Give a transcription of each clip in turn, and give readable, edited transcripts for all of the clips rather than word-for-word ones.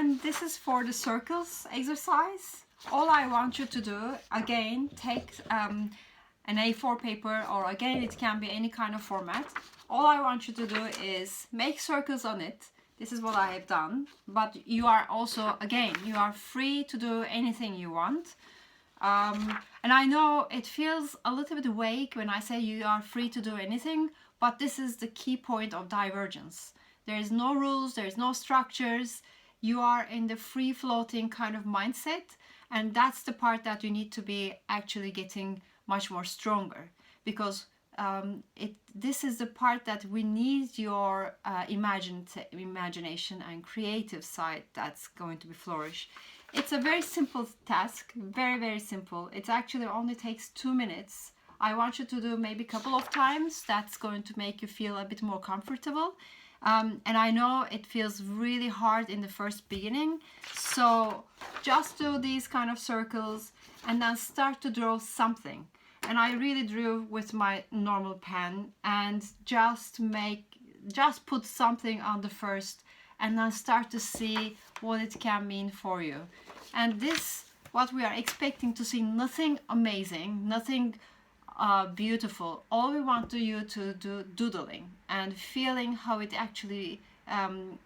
And this is for the circles exercise. All I want you to do, again, take an A4 paper, or again, it can be any kind of format. All I want you to do is make circles on it. This is what I have done, but you are also, again, you are free to do anything you want. And I know it feels a little bit vague when I say you are free to do anything, but this is the key point of divergence. There is no rules, there is no structures. You are in the free-floating kind of mindset, and that's the part that you need to be actually getting much more stronger, because this is the part that we need your imagination and creative side that's going to be flourish. It's a very simple task, very, very simple. It actually only takes 2 minutes. I want you to do maybe a couple of times. That's going to make you feel a bit more comfortable. And I know it feels really hard in the first beginning. So just do these kind of circles and then start to draw something. And I really drew with my normal pen, and just put something on the first, and then start to see what it can mean for you. And this, what we are expecting to see, nothing amazing, nothing beautiful. All we want you to do doodling and feeling how it actually,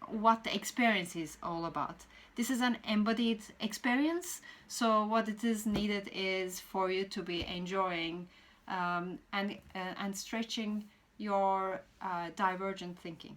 what the experience is all about. This is an embodied experience, so what it is needed is for you to be enjoying and stretching your divergent thinking.